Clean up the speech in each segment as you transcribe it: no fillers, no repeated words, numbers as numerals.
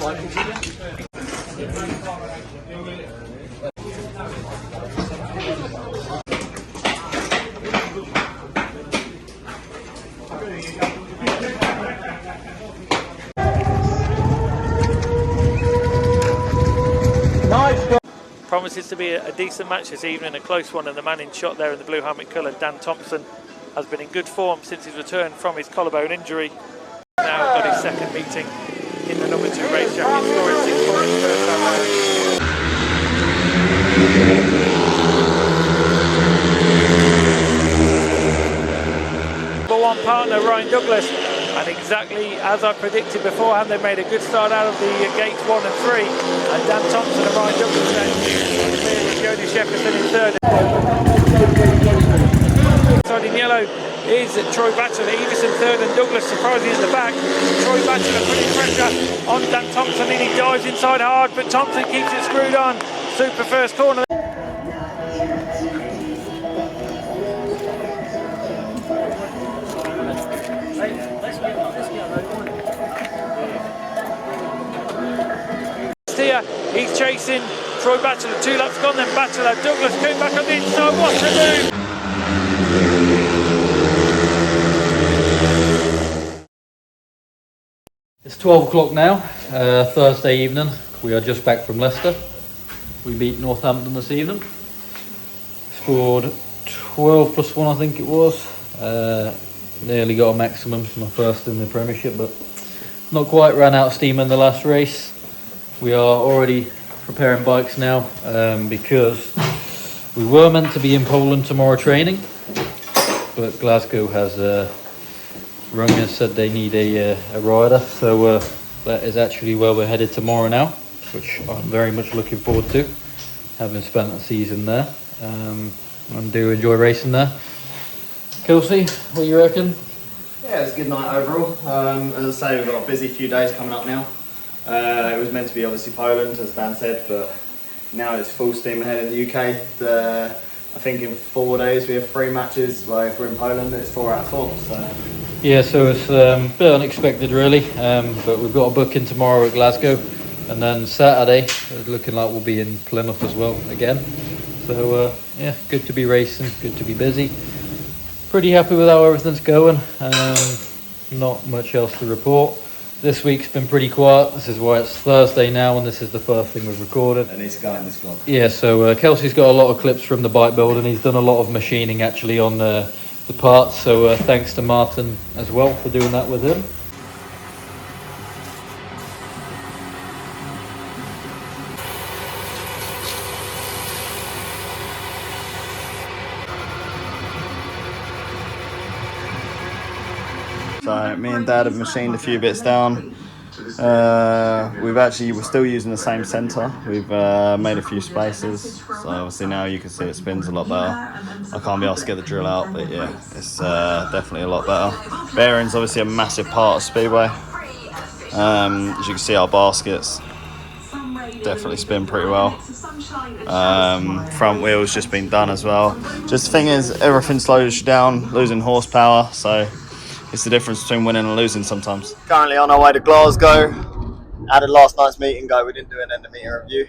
Promises to be a decent match this evening, a close one, and the man in shot there in the blue helmet colour, Dan Thompson, has been in good form since his return from his collarbone injury. Now got his second meeting in the number 2 race jacket, scoring 6 points first time. Number 1 partner Ryan Douglas, and exactly as I predicted beforehand, they made a good start out of the gates 1 and 3, and Dan Thompson and Ryan Douglas then clear with Jody Shepperson in third. Inside in yellow is Troy Batchelor, Everson third, and Douglas surprising at the back. Troy Batchelor putting pressure on Dan Thompson, and he dives inside hard, but Thompson keeps it screwed on. Super first corner. Here, he's chasing Troy Batchelor, 2 laps gone, then Batchelor, Douglas came back on the inside, what to do? It's 12 o'clock now, Thursday evening. We are just back from Leicester. We beat Northampton this evening. Scored 12 plus 1, I think it was. Nearly got a maximum, my first in the Premiership, but not quite, ran out of steam in the last race. We are already preparing bikes now because we were meant to be in Poland tomorrow training, but Glasgow has rung and said they need a rider, so that is actually where we're headed tomorrow now, which I'm very much looking forward to, having spent a season there. I do enjoy racing there. Kelsey, what do you reckon? Yeah, it's a good night overall. As I say, we've got a busy few days coming up now. It was meant to be obviously Poland, as Dan said, but now it's full steam ahead in the UK. I think in 4 days we have 3 matches. Well, if we're in Poland, it's 4 out of 4. So. Yeah, so it's a bit unexpected really, but we've got a booking tomorrow at Glasgow, and then Saturday it's looking like we'll be in Plymouth as well again. So yeah, good to be racing, good to be busy. Pretty happy with how everything's going. Not much else to report. This week's been pretty quiet. This is why it's Thursday now, and this is the first thing we've recorded. And he's a guy in this vlog. Yeah, so Kelsey's got a lot of clips from the bike build, and he's done a lot of machining actually on the parts. So thanks to Martin as well for doing that with him. So me and Dad have machined a few bits down. We're still using the same centre. We've made a few spaces, so obviously now you can see it spins a lot better. I can't be asked to get the drill out, but yeah, it's definitely a lot better. Bearings obviously a massive part of Speedway. As you can see, our baskets definitely spin pretty well. Front wheel's just been done as well. Just the thing is, everything slows you down, losing horsepower, so it's the difference between winning and losing sometimes. Currently on our way to Glasgow. How did last night's meeting go? We didn't do an end of meeting review.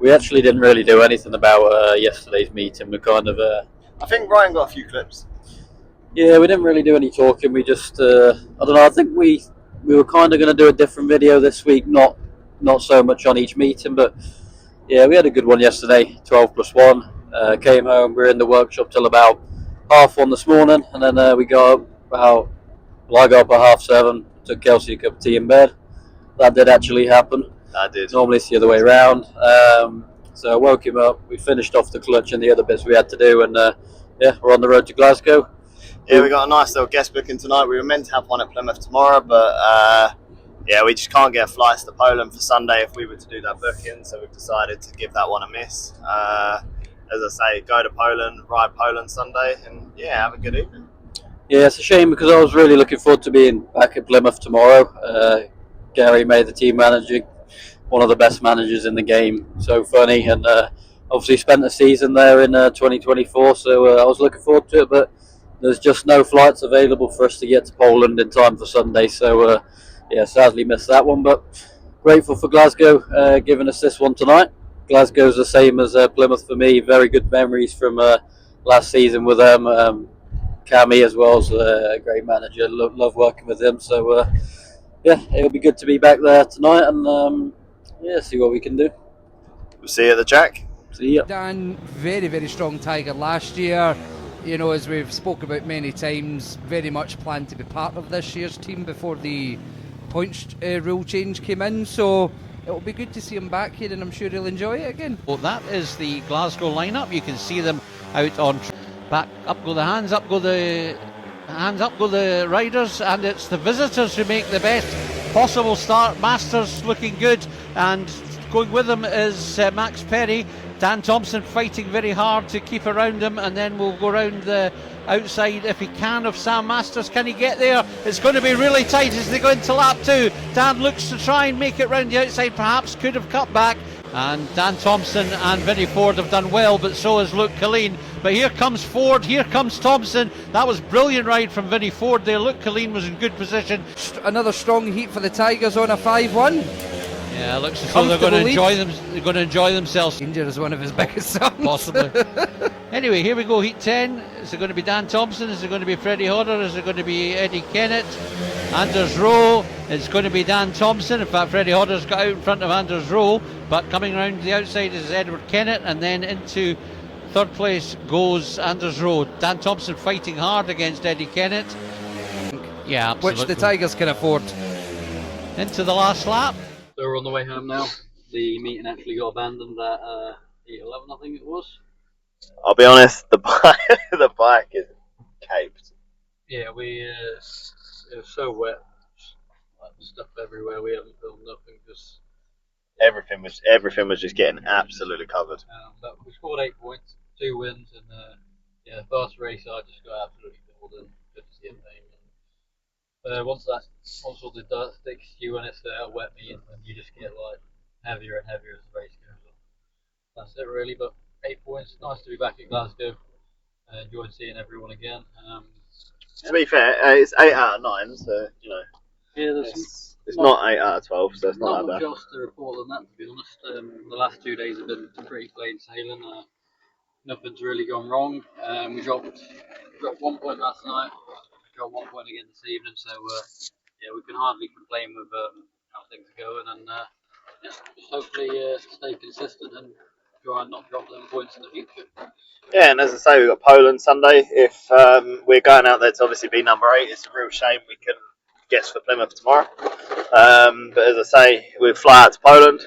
We actually didn't really do anything about yesterday's meeting. We kind of... I think Ryan got a few clips. Yeah, we didn't really do any talking. We just... I don't know, I think we were kind of going to do a different video this week, not so much on each meeting, but yeah, we had a good one yesterday, 12 plus 1. Came home, we were in the workshop till about 1:30 this morning, and then we got up I got up at 7:30, took Kelsey a cup of tea in bed. That did actually happen. I did. Normally it's the other way around. So I woke him up, we finished off the clutch and the other bits we had to do, and yeah, we're on the road to Glasgow. Yeah, we got a nice little guest booking tonight. We were meant to have one at Plymouth tomorrow, but yeah, we just can't get flights to Poland for Sunday if we were to do that booking, so we've decided to give that one a miss. As I say, go to Poland, ride Poland Sunday, and yeah, have a good evening. Yeah, it's a shame because I was really looking forward to being back at Plymouth tomorrow. Gary made the team manager, one of the best managers in the game. So funny, and obviously spent the season there in 2024. So I was looking forward to it, but there's just no flights available for us to get to Poland in time for Sunday. So yeah, sadly missed that one. But grateful for Glasgow giving us this one tonight. Glasgow's the same as Plymouth for me. Very good memories from last season with them. Cammy as well is a great manager. Love working with him. So yeah, it'll be good to be back there tonight and yeah, see what we can do. We'll see you at the Jack. See ya. Dan, very, very strong Tiger last year. You know, as we've spoke about many times, very much planned to be part of this year's team before the points rule change came in. So it'll be good to see him back here, and I'm sure he'll enjoy it again. Well, that is the Glasgow lineup. You can see them out on back. Up go the hands, up go the riders, and it's the visitors who make the best possible start. Masters looking good, and going with them is Max Perry. Dan Thompson fighting very hard to keep around him, and then we'll go round the outside if he can of Sam Masters. Can he get there? It's going to be really tight as they go into lap 2. Dan looks to try and make it round the outside, perhaps could have cut back, and Dan Thompson and Vinnie Ford have done well, but so has Luke Killeen. But here comes Ford, here comes Thompson. That was brilliant ride from Vinnie Ford there. Luke Killeen was in good position. Another strong heat for the Tigers on a 5-1. Yeah, it looks as though they're going to enjoy them. They're going to enjoy themselves. Danger is one of his biggest sons. Possibly. Anyway, here we go. Heat 10. Is it going to be Dan Thompson? Is it going to be Freddie Hodder? Is it going to be Eddie Kennett? Anders Rowe. It's going to be Dan Thompson. In fact, Freddie Hodder's got out in front of Anders Rowe. But coming around the outside is Edward Kennett, and then into third place goes Anders Rowe. Dan Thompson fighting hard against Eddie Kennett. Yeah, absolutely. Which the Tigers can afford. Into the last lap. So we're on the way home now. The meeting actually got abandoned at 8:11, I think it was. I'll be honest, the bike is caped. Yeah, it was so wet, like stuff everywhere. We haven't filmed nothing because Everything was just getting absolutely covered. but we scored 8 points, 2 wins, and yeah, first race I just got absolutely filled in. Good to see him playing. Once all the dirt sticks to you and it's a wet meet, and you just get like heavier and heavier as the race goes on. That's it really. But 8 points. Nice to be back at Glasgow. Enjoyed seeing everyone again. To be fair, it's 8 out of 9, so you know. Yeah, It's not 8 out of 12, so it's not not much that bad. else to report than that, to be honest. The last 2 days have been pretty plain sailing. Nothing's really gone wrong. We dropped 1 point last night. Got 1 point again this evening, so yeah, we can hardly complain with how things are going, and just hopefully stay consistent and try and not drop them points in the future. Yeah, and as I say, we've got Poland Sunday. If we're going out there to obviously be number 8, it's a real shame we can guess for Plymouth tomorrow. But as I say, we'll fly out to Poland,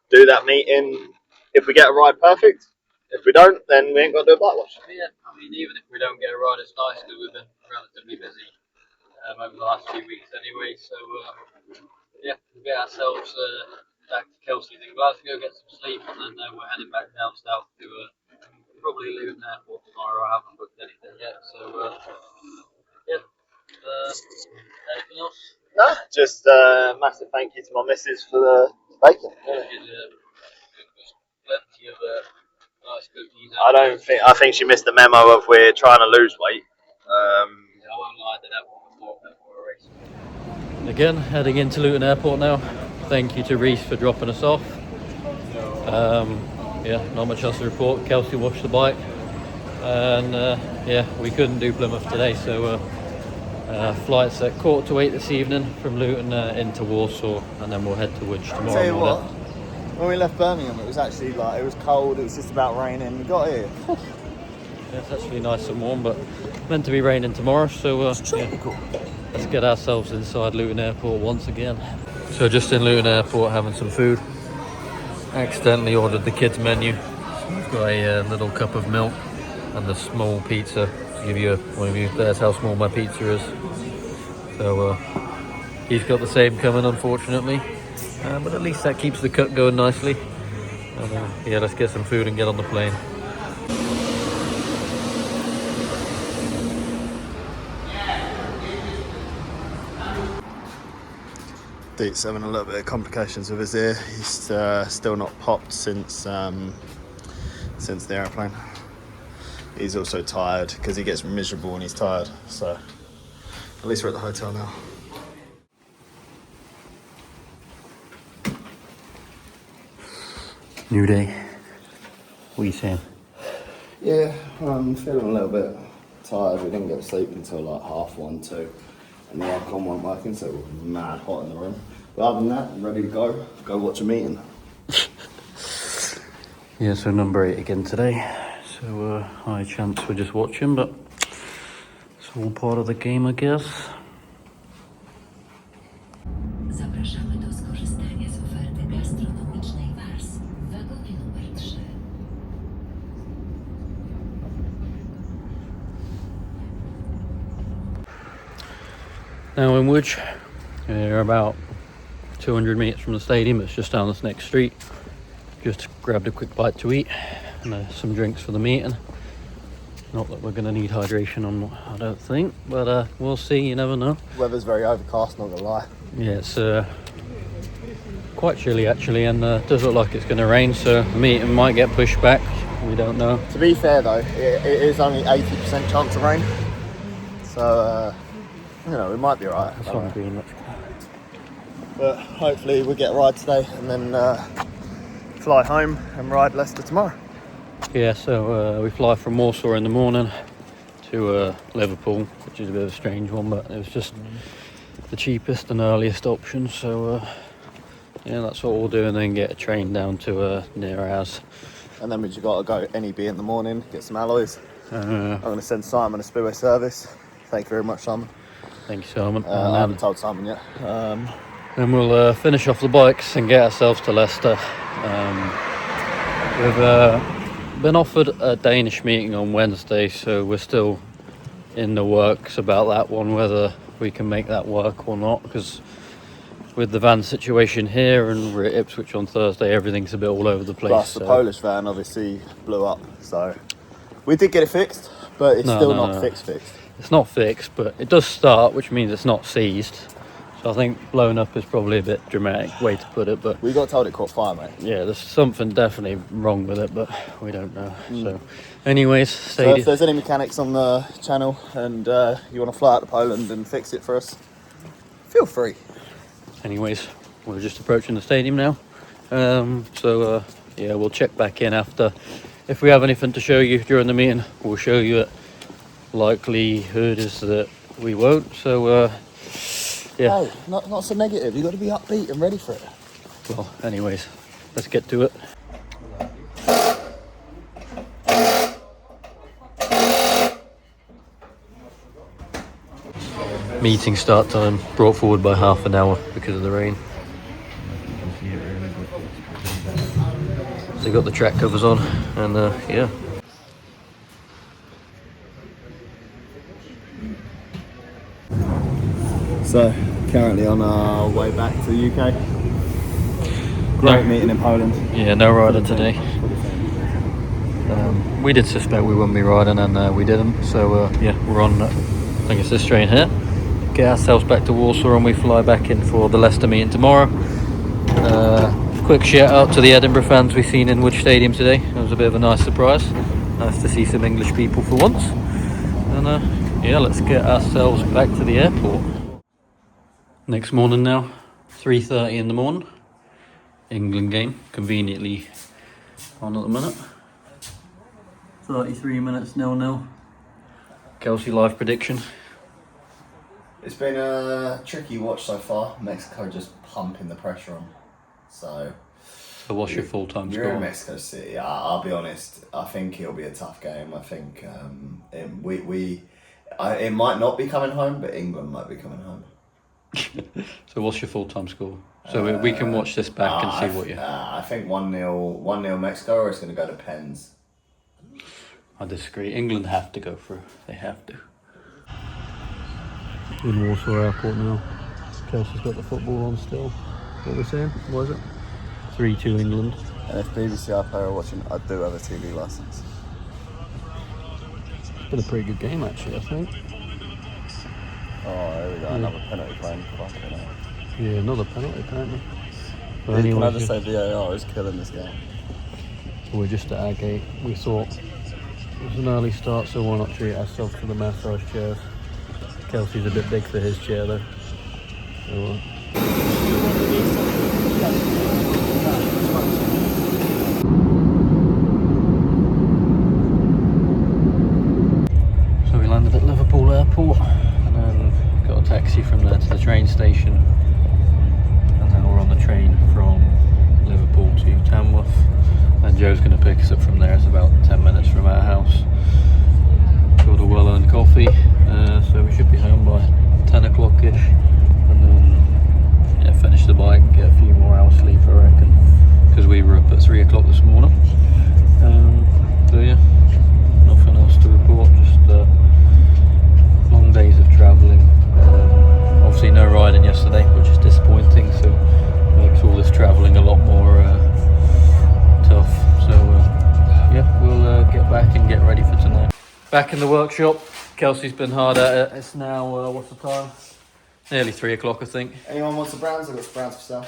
do that meeting. If we get a ride, perfect. If we don't, then we ain't got to do a bike wash. Yeah, I mean, even if we don't get a ride, it's nice because we've been relatively busy over the last few weeks anyway. So, yeah, we'll get ourselves back to Kelsey's in Glasgow, get some sleep, and then we're heading back down south to probably Luton Airport tomorrow. I haven't booked anything yet. So, yeah. Anything else? No, just massive thank you to my missus for the bacon. Yeah, plenty of nice cookies. I think she missed the memo of we're trying to lose weight. I won't lie, I did that one before a race. Again, heading into Luton Airport now. Thank you to Reese for dropping us off. Yeah, not much else to report. Kelsey washed the bike, and yeah, we couldn't do Plymouth today, so flights at 7:45 this evening from Luton into Warsaw, and then we'll head to Woodge tomorrow Tell you morning. what, when we left Birmingham, it was actually it was cold. It was just about raining. We got here. Yeah, it's actually nice and warm, but meant to be raining tomorrow, so yeah, let's get ourselves inside Luton Airport once again. So just in Luton Airport having some food. Accidentally ordered the kids menu. So we've got a little cup of milk and a small pizza to give you one of you. That's how small my pizza is. So he's got the same coming, unfortunately, but at least that keeps the cut going nicely. And, yeah, let's get some food and get on the plane. Deet's having a little bit of complications with his ear. He's still not popped since the aeroplane. He's also tired because he gets miserable when he's tired. So at least we're at the hotel now. New day. What are you saying? Yeah, I'm feeling a little bit tired. We didn't get to sleep until like 1:30, 2, and the aircon weren't working, so it was mad hot in the room. But other than that, I'm ready to go watch a meeting. Yeah, so number 8 again today. So high chance we're just watching, but it's all part of the game, I guess. Zapraszamy do skorzystania z oferty gastronomicznej Wars w wagonie numer 3. Now in Woodge, we're about 200 metres from the stadium. It's just down this next street. Just grabbed a quick bite to eat and some drinks for the meeting. Not that we're going to need hydration on, I don't think, but we'll see, you never know. Weather's very overcast, not gonna lie. Yeah, it's quite chilly actually, and does look like it's going to rain, so the meeting might get pushed back. We don't know. To be fair though, it is only 80% chance of rain, so you know, we might be alright. That's what I'm doing. Let's go. But hopefully we'll get a ride today and then fly home and ride Leicester tomorrow. Yeah, so we fly from Warsaw in the morning to Liverpool, which is a bit of a strange one, but it was just the cheapest and earliest option. So yeah, that's what we'll do, and then get a train down to near ours. And then we just got to go NEB in the morning, get some alloys. Uh, I'm going to send Simon a Speedway service. Thank you very much, Simon. Thank you, Simon. I haven't told Simon yet. Then we'll finish off the bikes and get ourselves to Leicester. We've been offered a Danish meeting on Wednesday, so we're still in the works about that one, whether we can make that work or not, because with the van situation here and we're at Ipswich on Thursday, everything's a bit all over the place. Plus the Polish van obviously blew up, so we did get it fixed, but it's still not fixed. It's not fixed, but it does start, which means it's not seized. So I think blown up is probably a bit dramatic way to put it, but We got told it caught fire, mate. yeah, there's something definitely wrong with it, but we don't know. So anyways, So if there's any mechanics on the channel and you want to fly out to Poland and fix it for us, feel free. anyways, we're just approaching the stadium now. So yeah, we'll check back in after. If we have anything to show you during the meeting, we'll show you it. Likelihood is that we won't, so yeah. Hey, not so negative. You got to be upbeat and ready for it. Well, anyways, let's get to it. Meeting start time brought forward by half an hour because of the rain. So they got the track covers on, and yeah. So, currently on our way back to the UK. Great meeting in Poland. Yeah, no rider today. We did suspect we wouldn't be riding, and we didn't. So yeah, we're on. I think it's this train here. Get ourselves back to Warsaw, and we fly back in for the Leicester meeting tomorrow. Quick shout out to the Edinburgh fans we've seen in Wood Stadium today. It was a bit of a nice surprise. Nice to see some English people for once. And yeah, let's get ourselves back to the airport. Next morning now, 3:30 in the morning. England game, conveniently on at the minute. 33 minutes 0-0. Kelsey live prediction. It's been a tricky watch so far. Mexico just pumping the pressure on. So what's your full-time you're score? in Mexico City. I'll be honest. I think it'll be a tough game. I think it might not be coming home, but England might be coming home. So what's your full-time score? So we can watch this back and see what you... I think 1-0 Mexico, or it's going to go to pens. I disagree. England have to go through. They have to. In Warsaw Airport now. Kelsey's got the football on still. What we're saying? What is it? 3-2 England. And if BBC iPlayer are watching, I do have a TV license. It's been a pretty good game actually, I think. Oh, here we go. Another penalty claim. Fucking hell. Yeah, another penalty apparently. But Can I anyway, just say VAR is killing this game? we're just at our gate. We thought it was an early start, so why not treat ourselves to the massage chairs. Kelsey's a bit big for his chair though. So, landed at Liverpool Airport and then got a taxi from there to the train station, and then we're on the train from Liverpool to Tamworth, and Joe's going to pick us up from there. It's about 10 minutes from our house. Got a well-earned coffee, so we should be home by 10 o'clock-ish, and then yeah, finish the bike, get a few more hours sleep I reckon, because we were up at 3 o'clock this morning. So yeah, nothing else to report, just long days of travelling. Obviously no riding yesterday, which is disappointing, so makes all this travelling a lot more tough. So yeah, we'll get back and get ready for tonight. Back in the workshop, Kelsey's been hard at it. It's now, what's the time? Nearly 3 o'clock I think. Anyone wants the Browns? I've got the Browns for sale.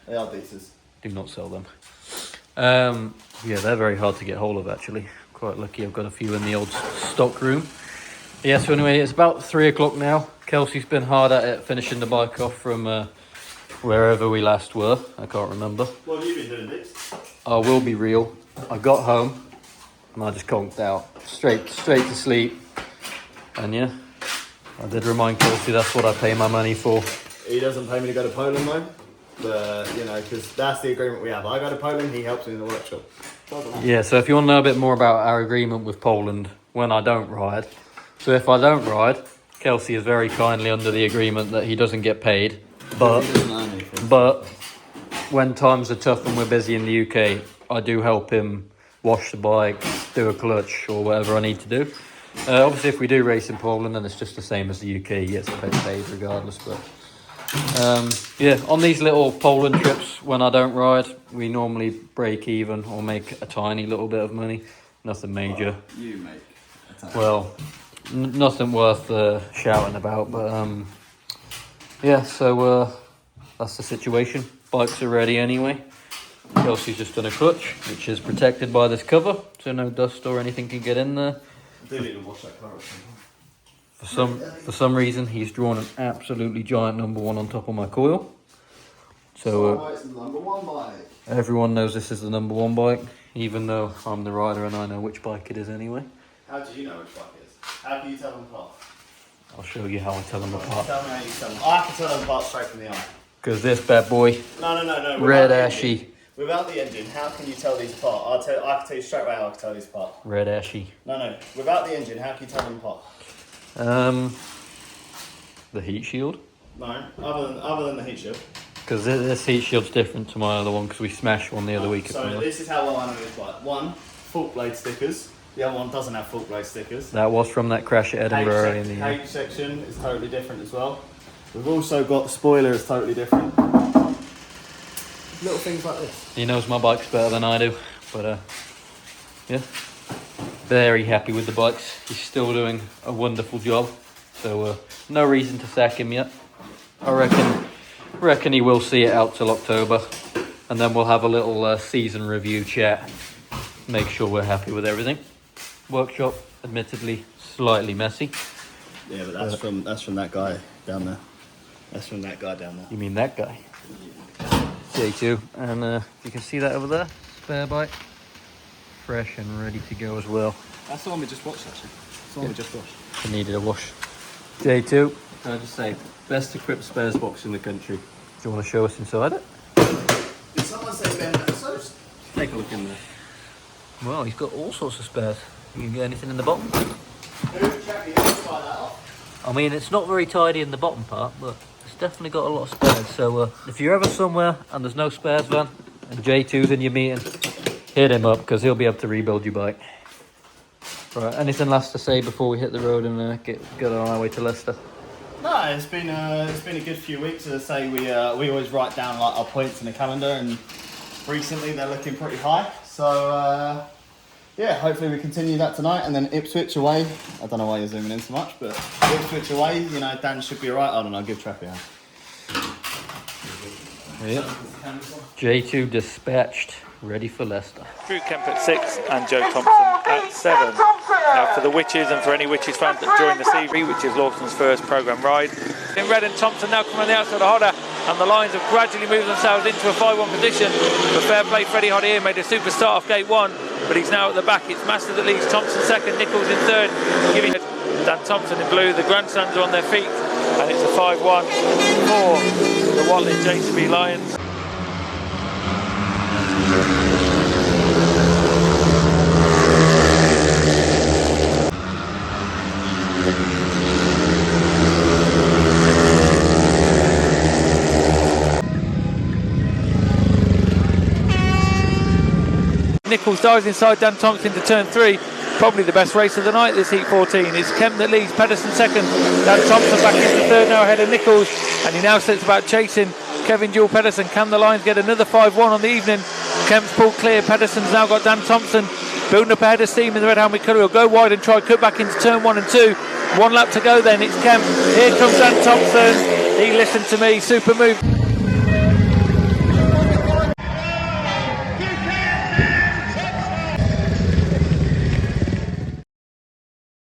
They are decent. Do not sell them. Yeah, they're very hard to get hold of actually. Quite lucky I've got a few in the old stock room. Yeah, so anyway, it's about 3 o'clock now. Kelsey's been hard at it, finishing the bike off from wherever we last were. I can't remember. What have you been doing, Dix? I will be real. I got home and I just conked out. Straight to sleep. And yeah, I did remind Kelsey that's what I pay my money for. He doesn't pay me to go to Poland though. But, you know, because that's the agreement we have. I go to Poland, he helps me in the workshop. Yeah, so if you want to know a bit more about our agreement with Poland when I don't ride. So if I don't ride, Kelsey is very kindly under the agreement that he doesn't get paid. But when times are tough and we're busy in the UK, I do help him wash the bike, do a clutch or whatever I need to do. Obviously if we do race in Poland, then it's just the same as the UK, he gets paid regardless. But yeah, on these little Poland trips when I don't ride, we normally break even or make a tiny little bit of money. Nothing major. Well, you make a tiny. Well, nothing worth shouting about, but yeah, so that's the situation. Bikes are ready anyway. Kelsey's just done a clutch, which is protected by this cover, so no dust or anything can get in there. I do need to wash that car up. For some reason, he's drawn an absolutely giant number 1 on top of my coil. So it's the number 1 bike. everyone knows this is the number 1 bike, even though I'm the rider and I know which bike it is anyway. How do you know which bike it is? How can you tell them apart? I'll show you how I tell them apart. Tell me how you tell them. I can tell them apart straight from the eye. Because this bad boy, No. red ashy. Without the engine, how can you tell these apart? I can tell you straight away how I can tell these apart. Red ashy. No. Without the engine, how can you tell them apart? The heat shield. No, other than the heat shield. Because this heat shield's different to my other one because we smashed one the other week. So this is how well I know this bike. 1, fault blade stickers. The other one doesn't have fault blade stickers. That was from that crash at Edinburgh early in the year. H section is totally different as well. We've also got the spoiler is totally different. Little things like this. He knows my bikes better than I do, but yeah, very happy with the bikes. He's still doing a wonderful job, so no reason to sack him yet. I reckon he will see it out till October, and then we'll have a little season review chat. Make sure we're happy with everything. Workshop, admittedly, slightly messy. Yeah, but that's from that guy down there. That's from that guy down there. You mean that guy? J2, and you can see that over there, spare bike, fresh and ready to go as well. That's the one we just watched actually. That's the one we just watched. It needed a wash. J2, can I just say, best equipped spares box in the country. Do you want to show us inside it? Did someone say Ben Bezos? Take a look in there. Well, he's got all sorts of spares. You can get anything in the bottom. I mean, it's not very tidy in the bottom part, but it's definitely got a lot of spares. So if you're ever somewhere and there's no spares van, and J2's in your meeting, hit him up because he'll be able to rebuild your bike. Right, anything last to say before we hit the road and get on our way to Leicester? No, it's been a good few weeks. As I say, we always write down like our points in the calendar, and recently they're looking pretty high. So yeah, hopefully we continue that tonight, and then Ipswich away. I don't know why you're zooming in so much, but Ipswich away, you know, Dan should be alright. I don't know, give Trappy a hand. Yep. J2 dispatched, ready for Leicester. Drew Kemp at 6 and Joe Thompson at 7. Now for the Witches and for any Witches fans that join the series, which is Lawson's first programme ride. In red and Thompson now come on the outside of Hodder, and the lines have gradually moved themselves into a 5-1 position. But fair play, Freddie Hodder here made a super start off gate 1, but he's now at the back. It's Master that leads, Thompson second, Nichols in third, giving Dan Thompson in blue, the grandstands are on their feet, and it's a 5-1 for the Watling JCB Lions. Nichols dives inside Dan Thompson to turn 3. Probably the best race of the night, this heat 14. It's Kemp that leads, Pedersen second. Dan Thompson back into third now ahead of Nichols, and he now sets about chasing Kevin Jewell Pedersen. Can the Lions get another 5-1 on the evening? Kemp's pulled clear, Pedersen's now got Dan Thompson building up ahead of steam in the red helmet colour. He'll go wide and try cut back into turn 1 and 2. 1 lap to go then, it's Kemp. Here comes Dan Thompson. He listened to me, super move.